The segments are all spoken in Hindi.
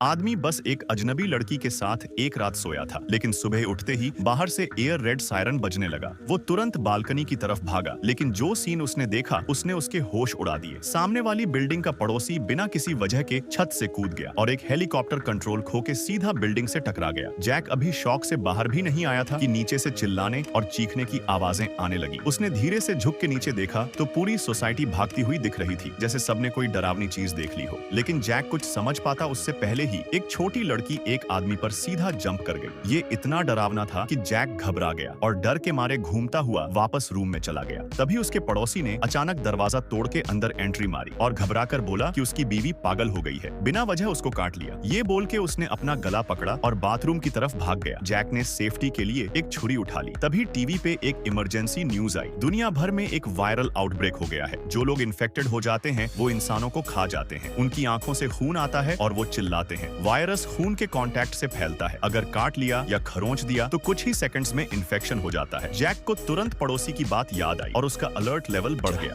आदमी बस एक अजनबी लड़की के साथ एक रात सोया था, लेकिन सुबह उठते ही बाहर से एयर रेड सायरन बजने लगा। वो तुरंत बालकनी की तरफ भागा, लेकिन जो सीन उसने देखा उसने उसके होश उड़ा दिए। सामने वाली बिल्डिंग का पड़ोसी बिना किसी वजह के छत से कूद गया और एक हेलीकॉप्टर कंट्रोल खो के सीधा बिल्डिंग से टकरा गया। जैक अभी शॉक से बाहर भी नहीं आया था कि नीचे से चिल्लाने और चीखने की आवाजें आने लगी। उसने धीरे से झुक के नीचे देखा तो पूरी सोसाइटी भागती हुई दिख रही थी, जैसे सबने कोई डरावनी चीज देख ली हो। लेकिन जैक कुछ समझ पाता उससे पहले ही एक छोटी लड़की एक आदमी पर सीधा जंप कर गई। ये इतना डरावना था कि जैक घबरा गया और डर के मारे घूमता हुआ वापस रूम में चला गया। तभी उसके पड़ोसी ने अचानक दरवाजा तोड़ के अंदर एंट्री मारी और घबराकर बोला कि उसकी बीवी पागल हो गई है, बिना वजह उसको काट लिया। ये बोल के उसने अपना गला पकड़ा और बाथरूम की तरफ भाग गया। जैक ने सेफ्टी के लिए एक छुरी उठा ली। तभी टीवी पे एक इमरजेंसी न्यूज आई। दुनिया भर में एक वायरल आउटब्रेक हो गया है। जो लोग इन्फेक्टेड हो जाते हैं वो इंसानों को खा जाते हैं। उनकी आंखों से खून आता है और वो चिल्लाते हैं। वायरस खून के कांटेक्ट से फैलता है। अगर काट लिया या खरोंच दिया तो कुछ ही सेकंड्स में इन्फेक्शन हो जाता है। जैक को तुरंत पड़ोसी की बात याद आई और उसका अलर्ट लेवल बढ़ गया।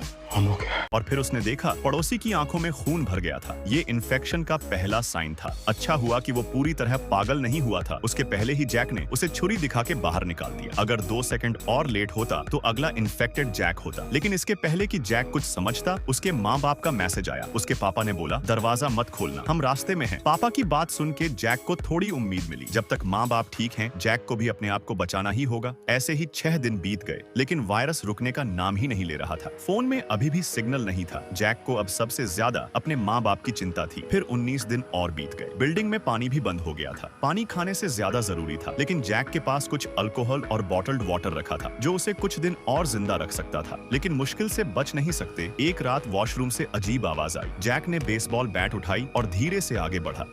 और फिर उसने देखा पड़ोसी की आंखों में खून भर गया था। ये इन्फेक्शन का पहला साइन था। अच्छा हुआ कि वो पूरी तरह पागल नहीं हुआ था। उसके पहले ही जैक ने उसे छुरी दिखा के बाहर निकाल दिया। अगर 2 सेकंड और लेट होता तो अगला इन्फेक्टेड जैक होता। लेकिन इसके पहले कि जैक कुछ समझता, उसके माँ बाप का मैसेज आया। उसके पापा ने बोला, दरवाजा मत खोलना, हम रास्ते में हैं। पापा की बात सुन के जैक को थोड़ी उम्मीद मिली। जब तक माँ बाप ठीक हैं, जैक को भी अपने आप को बचाना ही होगा। ऐसे ही 6 दिन बीत गए, लेकिन वायरस रुकने का नाम ही नहीं ले रहा था। फोन में अभी भी सिग्नल नहीं था। जैक को अब सबसे ज्यादा अपने माँ बाप की चिंता थी। फिर 19 दिन और बीत गए। बिल्डिंग में पानी भी बंद हो गया था। पानी खाने से ज्यादा जरूरी था, लेकिन जैक के पास कुछ अल्कोहल और बॉटल्ड वाटर रखा था, जो उसे कुछ दिन और जिंदा रख सकता था। लेकिन मुश्किल से बच नहीं सकते। एक रात वॉशरूम से अजीब आवाज आई। जैक ने बेसबॉल बैट उठाई और धीरे से आगे बढ़ा।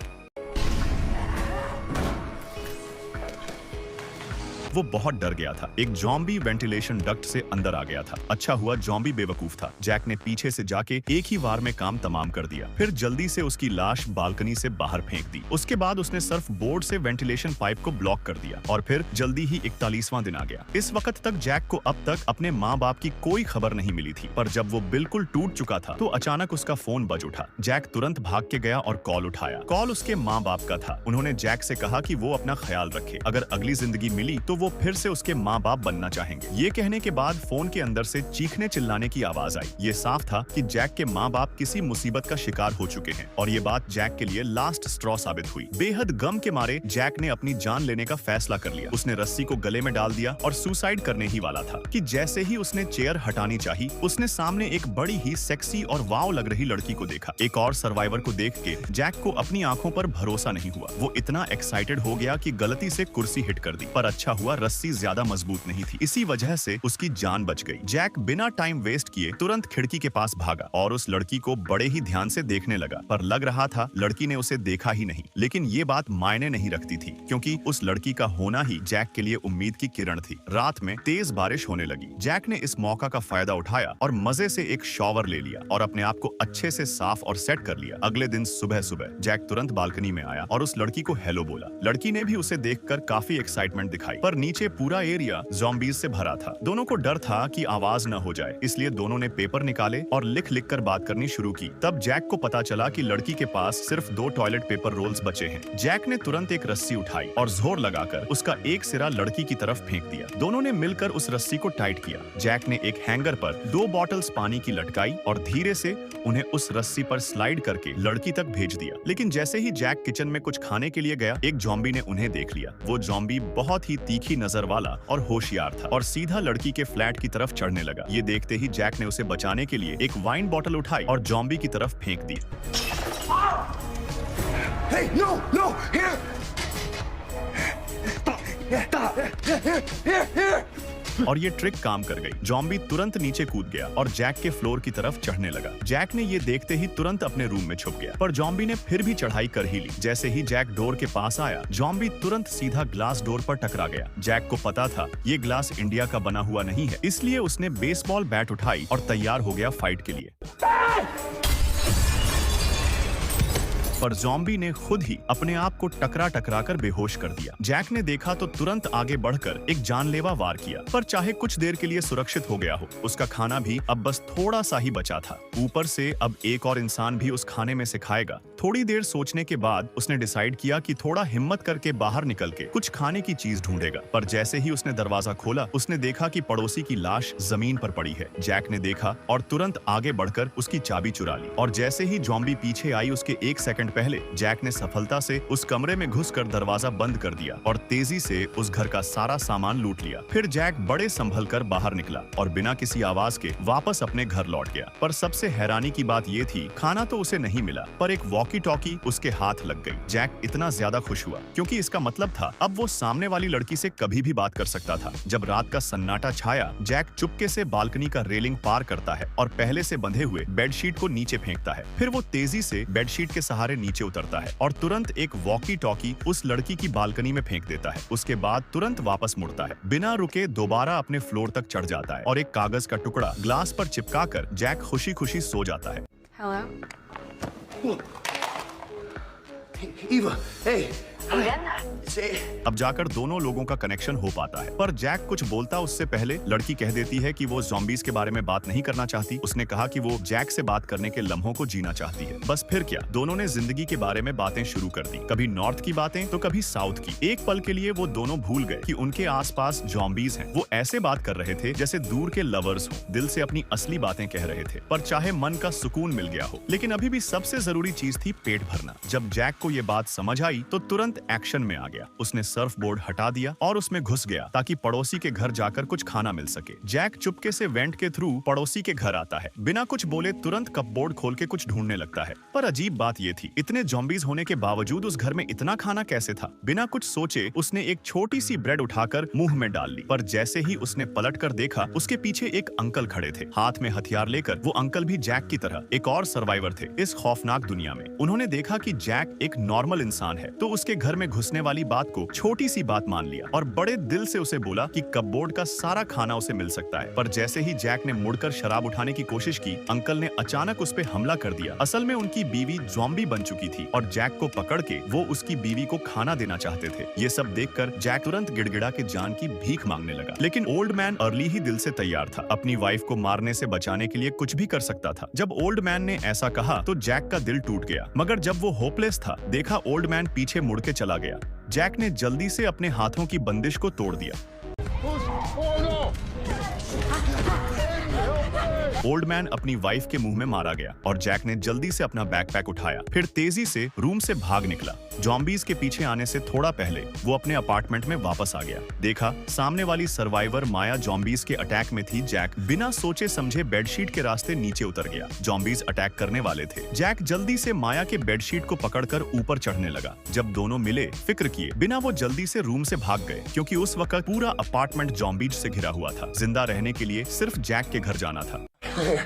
वो बहुत डर गया था। एक जॉम्बी वेंटिलेशन डक्ट से अंदर आ गया था। अच्छा हुआ जॉम्बी बेवकूफ था। जैक ने पीछे से जाके एक ही वार में काम तमाम कर दिया। फिर जल्दी से उसकी लाश बालकनी से बाहर फेंक दी। उसके बाद उसने सर्फ बोर्ड से वेंटिलेशन पाइप को ब्लॉक कर दिया और फिर जल्दी ही 41वां दिन आ गया। इस वक्त तक जैक को अब तक अपने माँ बाप की कोई खबर नहीं मिली थी, पर जब वो बिल्कुल टूट चुका था तो अचानक उसका फोन बज उठा। जैक तुरंत भाग के गया और कॉल उठाया। कॉल उसके माँ बाप का था। उन्होंने जैक से कहा कि वो अपना ख्याल रखे। अगर अगली जिंदगी मिली तो वो फिर से उसके माँ बाप बनना चाहेंगे। ये कहने के बाद फोन के अंदर से चीखने चिल्लाने की आवाज आई। ये साफ था कि जैक के माँ बाप किसी मुसीबत का शिकार हो चुके हैं और ये बात जैक के लिए लास्ट स्ट्रॉ साबित हुई। बेहद गम के मारे जैक ने अपनी जान लेने का फैसला कर लिया। उसने रस्सी को गले में डाल दिया और सुसाइड करने ही वाला था कि जैसे ही उसने चेयर हटानी चाही, उसने सामने एक बड़ी ही सेक्सी और वाव लग रही लड़की को देखा। एक और सर्वाइवर को देख के जैक को अपनी आंखों पर भरोसा नहीं हुआ। वो इतना एक्साइटेड हो गया कि गलती से कुर्सी हिट कर दी, पर अच्छा हुआ रस्सी ज्यादा मजबूत नहीं थी। इसी वजह से उसकी जान बच गई। जैक बिना टाइम वेस्ट किए तुरंत खिड़की के पास भागा और उस लड़की को बड़े ही ध्यान से देखने लगा, पर लग रहा था लड़की ने उसे देखा ही नहीं। लेकिन ये बात मायने नहीं रखती थी, क्योंकि उस लड़की का होना ही जैक के लिए उम्मीद की किरण थी। रात में तेज बारिश होने लगी। जैक ने इस मौका का फायदा उठाया और मजे से एक शॉवर ले लिया और अपने आप को अच्छे से साफ और सेट कर लिया। अगले दिन सुबह सुबह जैक तुरंत बालकनी में आया और उस लड़की को हेलो बोला। लड़की ने भी उसे देखकर काफी एक्साइटमेंट दिखाई, पर नीचे पूरा एरिया ज़ॉम्बीज़ से भरा था। दोनों को डर था कि आवाज न हो जाए, इसलिए दोनों ने पेपर निकाले और लिख लिख कर बात करनी शुरू की। तब जैक को पता चला कि लड़की के पास सिर्फ 2 टॉयलेट पेपर रोल्स बचे हैं। जैक ने तुरंत एक रस्सी उठाई और जोर लगाकर उसका एक सिरा लड़की की तरफ फेंक दिया। दोनों ने मिलकर उस रस्सी को टाइट किया। जैक ने एक हैंगर पर 2 बॉटल्स पानी की लटकाई और धीरे से उन्हें उस रस्सी पर स्लाइड करके लड़की तक भेज दिया। लेकिन जैसे ही जैक किचन में कुछ खाने के लिए गया, एक जॉम्बी ने उन्हें देख लिया। वो जॉम्बी बहुत ही तीखी नजर वाला और होशियार था और सीधा लड़की के फ्लैट की तरफ चढ़ने लगा। ये देखते ही जैक ने उसे बचाने के लिए एक वाइन बॉटल उठाई और जॉम्बी की तरफ फेंक दी। Hey, no, no, here! Here! और ये ट्रिक काम कर गई। जॉम्बी तुरंत नीचे कूद गया और जैक के फ्लोर की तरफ चढ़ने लगा। जैक ने ये देखते ही तुरंत अपने रूम में छुप गया, पर जॉम्बी ने फिर भी चढ़ाई कर ही ली। जैसे ही जैक डोर के पास आया, जॉम्बी तुरंत सीधा ग्लास डोर पर टकरा गया। जैक को पता था ये ग्लास इंडिया का बना हुआ नहीं है, इसलिए उसने बेसबॉल बैट उठाई और तैयार हो गया फाइट के लिए। पर ज़ॉम्बी ने खुद ही अपने आप को टकरा टकरा कर बेहोश कर दिया। जैक ने देखा तो तुरंत आगे बढ़कर एक जानलेवा वार किया, पर चाहे कुछ देर के लिए सुरक्षित हो गया हो, उसका खाना भी अब बस थोड़ा सा ही बचा था। ऊपर से अब एक और इंसान भी उस खाने में से खाएगा थोड़ी देर सोचने के बाद उसने डिसाइड किया कि थोड़ा हिम्मत करके बाहर निकल के कुछ खाने की चीज ढूंढेगा। पर जैसे ही उसने दरवाजा खोला उसने देखा कि पड़ोसी की लाश जमीन पर पड़ी है। जैक ने देखा और तुरंत आगे बढ़कर उसकी चाबी चुरा ली और जैसे ही जॉम्बी पीछे आई उसके 1 सेकंड पहले जैक ने सफलता से उस कमरे में घुसकर दरवाजा बंद कर दिया और तेजी से उस घर का सारा सामान लूट लिया। फिर जैक बड़े संभल कर बाहर निकला और बिना किसी आवाज के वापस अपने घर लौट गया। पर सबसे हैरानी की बात ये थी, खाना तो उसे नहीं मिला पर एक वॉकी टॉकी उसके हाथ लग गई। जैक इतना ज्यादा खुश हुआ क्योंकि इसका मतलब था अब वो सामने वाली लड़की से कभी भी बात कर सकता था। जब रात का सन्नाटा छाया जैक चुपके से बालकनी का रेलिंग पार करता है और पहले से बंधे हुए बेडशीट को नीचे फेंकता है। फिर वो तेजी से बेडशीट के सहारे नीचे उतरता है और तुरंत एक वॉकी टॉकी उस लड़की की बालकनी में फेंक देता है। उसके बाद तुरंत वापस मुड़ता है, बिना रुके दोबारा अपने फ्लोर तक चढ़ जाता है और एक कागज का टुकड़ा ग्लास पर चिपका कर जैक खुशी खुशी सो जाता है। Hello? Eva, hey. Ian? Say, अब जाकर दोनों लोगों का कनेक्शन हो पाता है। पर जैक कुछ बोलता उससे पहले लड़की कह देती है कि वो ज़ॉम्बीज़ के बारे में बात नहीं करना चाहती। उसने कहा कि वो जैक से बात करने के लम्हों को जीना चाहती है। बस फिर क्या, दोनों ने जिंदगी के बारे में बातें शुरू कर दी, कभी नॉर्थ की बातें तो कभी साउथ की। एक पल के लिए वो दोनों भूल गए कि उनके आसपास ज़ॉम्बीज़ हैं। वो ऐसे बात कर रहे थे जैसे दूर के लवर्स हो, दिल से अपनी असली बातें कह रहे थे। पर चाहे मन का सुकून मिल गया हो, लेकिन अभी भी सबसे जरूरी चीज थी पेट भरना। जब जैक को ये बात समझ आई तो तुरंत एक्शन में आ गया। उसने सर्फ बोर्ड हटा दिया और उसमें घुस गया ताकि पड़ोसी के घर जाकर कुछ खाना मिल सके। जैक चुपके से वेंट के थ्रू पड़ोसी के घर आता है, बिना कुछ बोले तुरंत कपबोर्ड खोल के कुछ ढूंढने लगता है। पर अजीब बात ये थी, इतने ज़ॉम्बीज़ होने के बावजूद उस घर में इतना खाना कैसे था? बिना कुछ सोचे उसने एक छोटी सी ब्रेड उठाकर मुंह में डाल ली। पर जैसे ही उसने पलट कर देखा उसके पीछे एक अंकल खड़े थे, हाथ में हथियार लेकर। वो अंकल भी जैक की तरह एक और सर्वाइवर थे इस खौफनाक दुनिया में। उन्होंने देखा कि जैक एक नॉर्मल इंसान है तो उसके घर में घुसने वाली बात को छोटी सी बात मान लिया और बड़े दिल से उसे बोला कि कपबोर्ड का सारा खाना उसे मिल सकता है। पर जैसे ही जैक ने मुड़कर शराब उठाने की कोशिश की, अंकल ने अचानक उस पे हमला कर दिया। असल में उनकी बीवी ज़ॉम्बी बन चुकी थी और जैक को पकड़ के वो उसकी बीवी को खाना देना चाहते थे। ये सब देखकर जैक तुरंत गिड़गिड़ा के जान की भीख मांगने लगा। लेकिन ओल्ड मैन अर्ली ही दिल से तैयार था, अपनी वाइफ को मारने से बचाने के लिए कुछ भी कर सकता था। जब ओल्ड मैन ने ऐसा कहा तो जैक का दिल टूट गया, मगर जब वो होपलेस था देखा ओल्ड मैन पीछे मुड़ के चला गया। जैक ने जल्दी से अपने हाथों की बंदिश को तोड़ दिया। ओल्ड मैन अपनी वाइफ के मुंह में मारा गया और जैक ने जल्दी से अपना बैकपैक उठाया, फिर तेजी से रूम से भाग निकला। ज़ॉम्बीज़ के पीछे आने से थोड़ा पहले वो अपने अपार्टमेंट में वापस आ गया। देखा सामने वाली सर्वाइवर माया ज़ॉम्बीज़ के अटैक में थी। जैक बिना सोचे समझे बेडशीट के रास्ते नीचे उतर गया। ज़ॉम्बीज़ अटैक करने वाले थे। जैक जल्दी से माया के बेडशीट को पकड़कर ऊपर चढ़ने लगा। जब दोनों मिले फिक्र किए बिना वो जल्दी से रूम से भाग गए, क्योंकि उस वक्त पूरा अपार्टमेंट ज़ॉम्बीज़ से घिरा हुआ था। जिंदा रहने के लिए सिर्फ जैक के घर जाना था। we're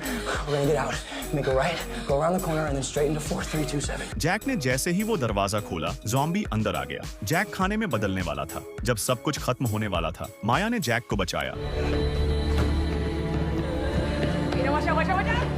gonna get out. Make a right, go around the corner, and then straight into 4327. Jack ने जैसे ही वो दरवाजा खोला ज़ॉम्बी अंदर आ गया। जैक खाने में बदलने वाला था। जब सब कुछ खत्म होने वाला था माया ने जैक को बचाया। Watch out, watch out, watch out!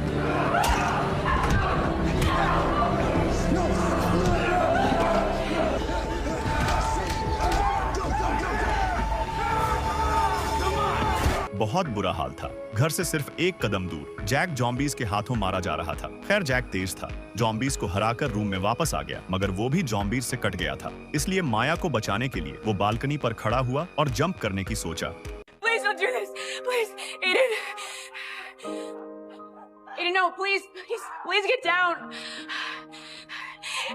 बहुत बुरा हाल था। घर से सिर्फ एक कदम दूर जैक ज़ॉम्बीज़ के हाथों मारा जा रहा था। खैर जैक तेज था, ज़ॉम्बीज़ को हराकर रूम में वापस आ गया, मगर वो भी ज़ॉम्बीज़ से कट गया था। इसलिए माया को बचाने के लिए वो बालकनी पर खड़ा हुआ और जंप करने की सोचा। Please don't do this. Please, Aiden. Aiden, no, please, please get down.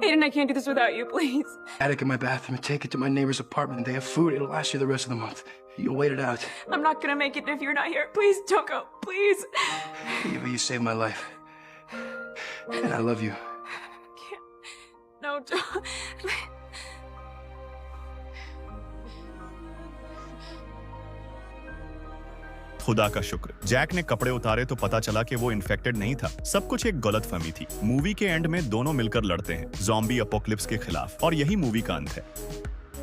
Aiden, I can't do this without you, please. Attic in my bathroom and take it to my neighbor's apartment. They have food. It'll last you the rest of the month. You'll wait it out. I'm not gonna make it if you're not here. Please don't go, please. Eva, you saved my life. And I love you. Can't. No, don't. खुदा का शुक्र, जैक ने कपड़े उतारे तो पता चला कि वो इन्फेक्टेड नहीं था। सब कुछ एक गलतफहमी थी। मूवी के एंड में दोनों मिलकर लड़ते हैं ज़ॉम्बी अपोकलिप्स के खिलाफ और यही मूवी का अंत है।